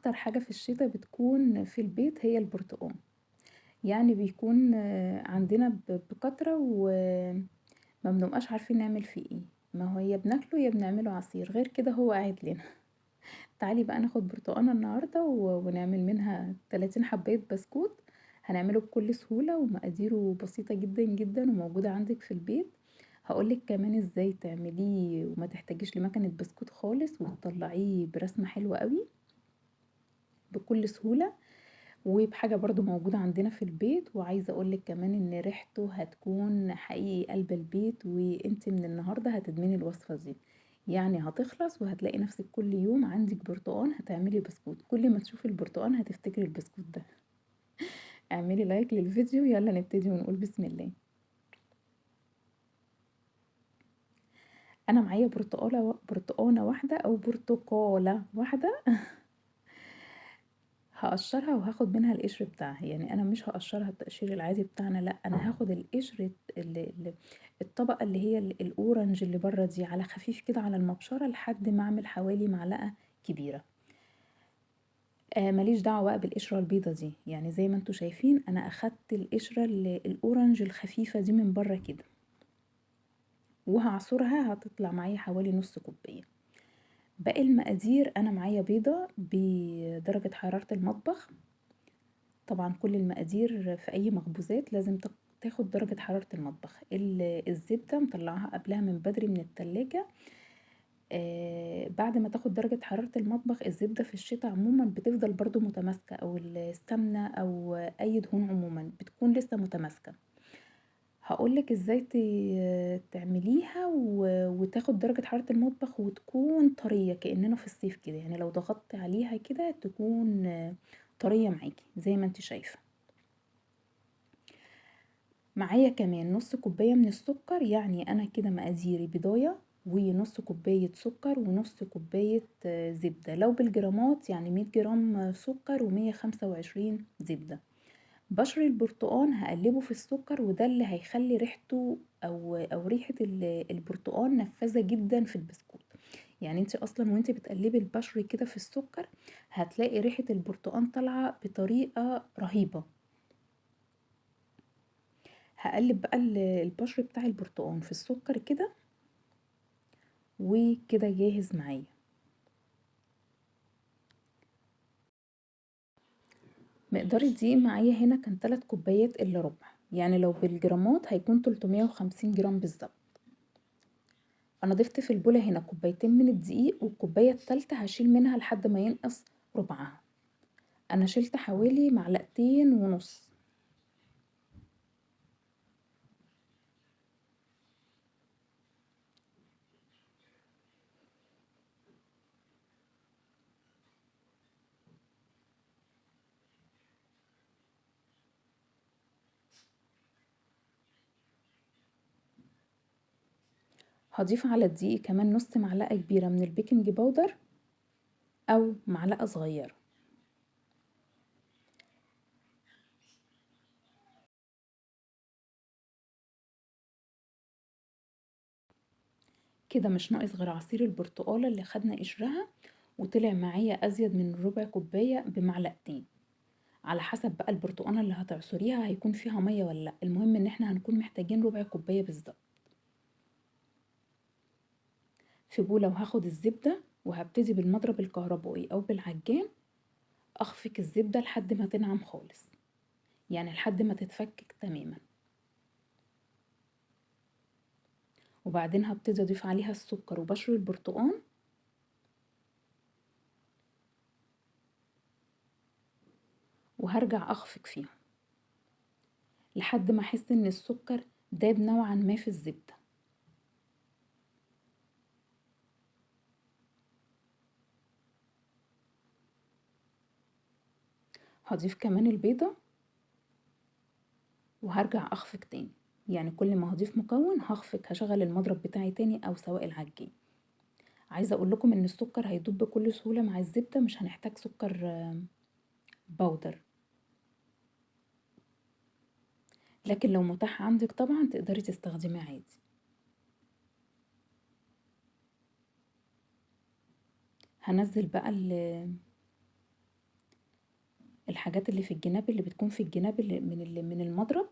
اكتر حاجة في الشتا بتكون في البيت هي البرتقال. يعني بيكون عندنا بكترة وما بنبقاش عارفين نعمل فيه ايه. ما هو يا بناكله يا بنعمله عصير، غير كده هو قاعد لنا. تعالي بقى ناخد برتقانة النهاردة ونعمل منها 30 حباية بسكوت. هنعمله بكل سهولة ومقاديره بسيطة جدا جدا وموجودة عندك في البيت. هقولك كمان ازاي تعمليه وما تحتاجيش لمكنة بسكوت خالص وتطلعيه برسمة حلوة قوي بكل سهولة، وبحاجة برضو موجودة عندنا في البيت. وعايزة اقولك كمان ان ريحته هتكون حقيقي قلب البيت، وانت من النهاردة هتدمني الوصفة دي. يعني هتخلص وهتلاقي نفسك كل يوم عندك برتقان هتعملي بسكوت، كل ما تشوفي البرتقان هتفتكري البسكوت ده. اعملي لايك للفيديو، يلا نبتدي ونقول بسم الله. انا معايا برتقانة واحدة او برتقالة واحدة. هقشرها وهاخد منها القشر بتاعها، يعني انا مش هقشرها التقشير العادي بتاعنا، لا انا هاخد القشر الطبقة اللي هي الاورنج اللي بره دي على خفيف كده على المبشرة لحد ما اعمل حوالي معلقة كبيرة. ماليش دعوة بقى بالقشرة البيضة دي، يعني زي ما انتوا شايفين انا اخدت القشرة الاورنج الخفيفة دي من بره كده، وهعصرها هتطلع معايا حوالي نص كوباية. باقي المقادير انا معايا بيضة بدرجة حرارة المطبخ. طبعا كل المقادير في اي مخبوزات لازم تاخد درجة حرارة المطبخ. الزبدة مطلعها قبلها من بدري من التلاجة. بعد ما تاخد درجة حرارة المطبخ، الزبدة في الشتاء عموما بتفضل برضو متماسكة، او السمنة او اي دهون عموما بتكون لسه متماسكة. هقولك ازاي تعمليها وتاخد درجة حرارة المطبخ وتكون طرية كأننا في الصيف كده، يعني لو ضغطت عليها كده تكون طرية معاكي زي ما انت شايفة. معايا كمان نص كوباية من السكر، يعني انا كده مقاديري بضاية ونص كوباية سكر ونص كوباية زبدة. لو بالجرامات يعني 100 جرام سكر و125 زبدة. بشر البرتقان هقلبه في السكر، وده اللي هيخلي ريحته او ريحة البرتقان نفاذة جدا في البسكوت. يعني انت اصلا وانت بتقلبي البشر كده في السكر هتلاقي ريحة البرتقان طالعة بطريقة رهيبة. هقلب بقى البشر بتاع البرتقان في السكر كده، وكده جاهز معايا. مقدار الدقيق معايا هنا كان 3 كوبايات الا ربع، يعني لو بالجرامات هيكون 350 جرام بالظبط. انا ضفت في البولة هنا كوبايتين من الدقيق، والكوباية التالتة هشيل منها لحد ما ينقص ربعها. انا شلت حوالي معلقتين ونص. هضيف على الدقيق كمان نص معلقة كبيرة من البيكنج باودر او معلقة صغيرة. كده مش ناقص غير عصير البرتقالة اللي خدنا قشرها، وطلع معايا ازيد من ربع كوباية بمعلقتين، على حسب بقى البرتقانة اللي هتعصريها هيكون فيها مية ولا لا. المهم ان احنا هنكون محتاجين ربع كوباية بالظبط. في بولة وهاخد الزبدة وهبتدي بالمضرب الكهربائي او بالعجان اخفق الزبدة لحد ما تنعم خالص، يعني لحد ما تتفكك تماما. وبعدين هبتدي اضيف عليها السكر وبشر البرتقان، وهرجع اخفق فيهم لحد ما احس ان السكر داب نوعا ما في الزبدة. هضيف كمان البيضة وهرجع اخفق تاني، يعني كل ما هضيف مكون هخفق هشغل المضرب بتاعي تاني او سواء العجين. عايزة اقول لكم ان السكر هيدوب بكل سهولة مع الزبدة، مش هنحتاج سكر باودر. لكن لو متاح عندك طبعا تقدري تستخدميه عادي. هنزل بقى الحاجات اللي في الجناب اللي بتكون في الجناب اللي من المضرب،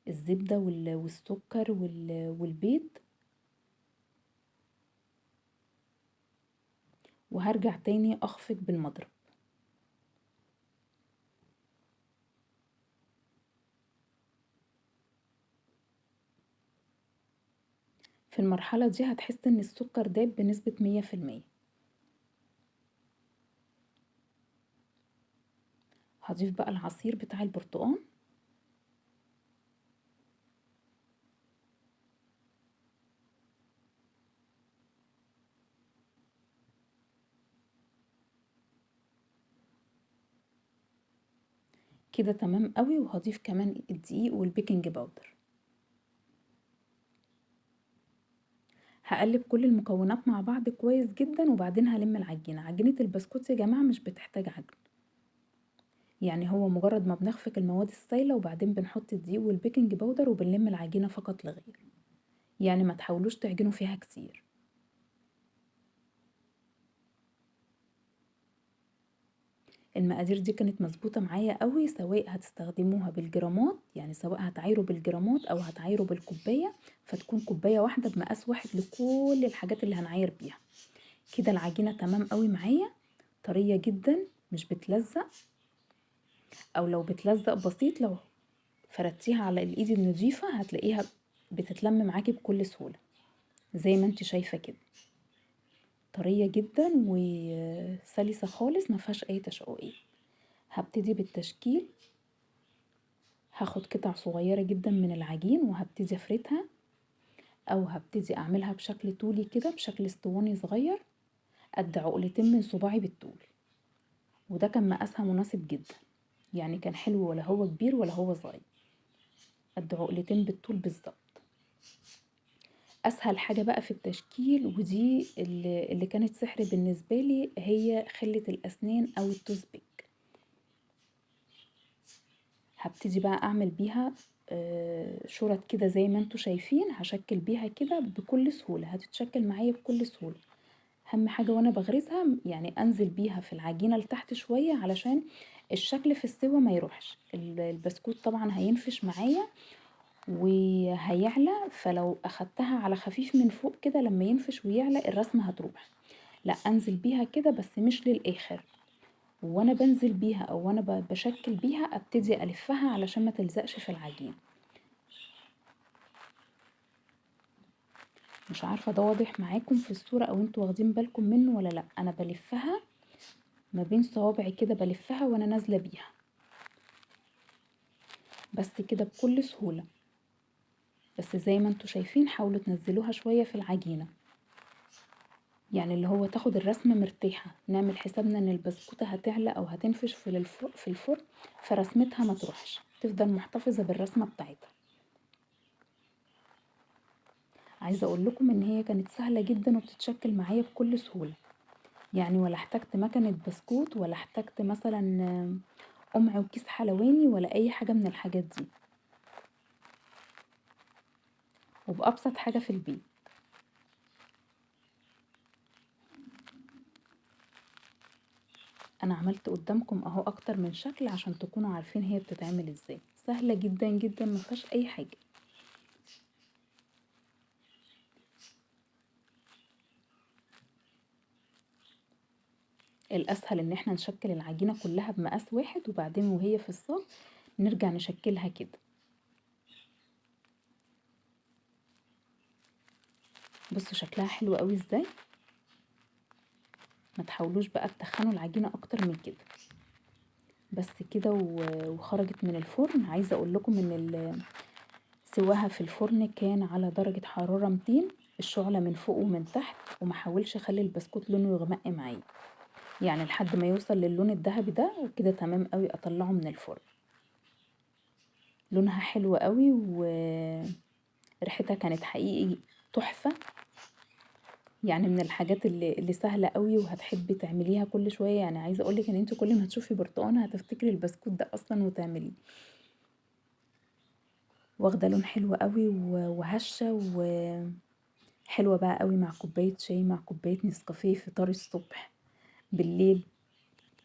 الزبدة والسكر والبيض، وهرجع تاني اخفق بالمضرب. في المرحلة دي هتحس ان السكر داب بنسبة 100%. هضيف بقى العصير بتاع البرتقال، كده تمام قوي. وهضيف كمان الدقيق والبيكنج باودر. هقلب كل المكونات مع بعض كويس جدا، وبعدين هلم العجينة. عجينة البسكوت يا جماعة مش بتحتاج عجن، يعني هو مجرد ما بنخفق المواد السائلة وبعدين بنحط الدقيق والبيكنج باودر وبنلم العجينة فقط لا غير، يعني ما تحاولوش تعجنوا فيها كتير. المقادير دي كانت مظبوطة معايا قوي، سواء هتستخدموها بالجرامات، يعني سواء هتعايروا بالجرامات او هتعايروا بالكوباية، فتكون كوباية واحدة بمقاس واحد لكل الحاجات اللي هنعاير بيها. كده العجينة تمام قوي معايا، طرية جدا، مش بتلزق، او لو بتلزق بسيط لو فردتيها على الايد النظيفة هتلاقيها بتتلم معاكي بكل سهولة زي ما انت شايفة كده. طرية جدا وسلسة خالص، ما فيهاش اي تشققات. هبتدي بالتشكيل. هاخد قطع صغيرة جدا من العجين وهبتدي افردها، او هبتدي اعملها بشكل طولي كده، بشكل اسطواني صغير قد عقلتين من صباعي بالطول. وده كان مقاسها مناسب جدا، يعني كان حلو، ولا هو كبير ولا هو صغير، قد عقلتين بالطول بالظبط. اسهل حاجة بقى في التشكيل، ودي اللي كانت سحر بالنسبة لي، هي خلة الاسنان او التوزبيك. هبتدي بقى اعمل بيها شرط كده زي ما انتوا شايفين. هشكل بيها كده بكل سهولة، هتتشكل معايا بكل سهولة. اهم حاجة وانا بغرزها يعني انزل بيها في العجينة لتحت شوية علشان الشكل في السوا ما يروحش. البسكوت طبعا هينفش معايا وهيعلى، فلو اخدتها على خفيف من فوق كده لما ينفش ويعلى الرسمة هتروح. لا، انزل بيها كده بس مش للاخر، وانا بنزل بيها او وانا بشكل بيها ابتدي الفها علشان ما تلزقش في العجين. مش عارفة ده واضح معاكم في الصورة او انتوا واخدين بالكم منه ولا لا. انا بلفها ما بين صوابعي كده، بلفها وانا نازلة بيها بس كده بكل سهولة. بس زي ما انتوا شايفين حاولوا تنزلوها شوية في العجينة، يعني اللي هو تاخد الرسمة مرتاحة. نعمل حسابنا ان البسكوتة هتعلى او هتنفش في الفرن، فرسمتها ما تروحش، تفضل محتفظة بالرسمة بتاعتها. عايزة اقول لكم ان هي كانت سهلة جدا وبتتشكل معايا بكل سهولة، يعني ولا احتجت مكنة بسكوت ولا احتجت مثلا قمع وكيس حلواني ولا اي حاجة من الحاجات دي، وبأبسط حاجة في البيت. انا عملت قدامكم اهو اكتر من شكل عشان تكونوا عارفين هي بتتعمل ازاي. سهلة جدا جدا، ما فيهاش اي حاجة. الاسهل ان احنا نشكل العجينة كلها بمقاس واحد، وبعدين وهي في الصاج نرجع نشكلها كده. بصوا شكلها حلو قوي ازاي. ما تحاولوش بقى تتخنوا العجينة اكتر من كده. بس كده وخرجت من الفرن. عايزة اقول لكم ان سواها في الفرن كان على درجة حرارة 200، الشعلة من فوق ومن تحت، وما حاولش اخلي البسكوت لونه يغمق معايا، يعني لحد ما يوصل للون الذهبي ده وكده تمام قوي. اطلعه من الفرن. لونها حلو قوي وريحتها كانت حقيقي تحفة، يعني من الحاجات اللي سهلة قوي وهتحبي تعمليها كل شوية. يعني عايزة اقولك ان انت كل ما تشوفي برتقانة هتفتكري البسكوت ده اصلا وتعمليه. واخدة لون حلو قوي وهشة وحلوة بقى قوي مع كوباية شاي، مع كوباية نسكافيه، فطار الصبح بالليل.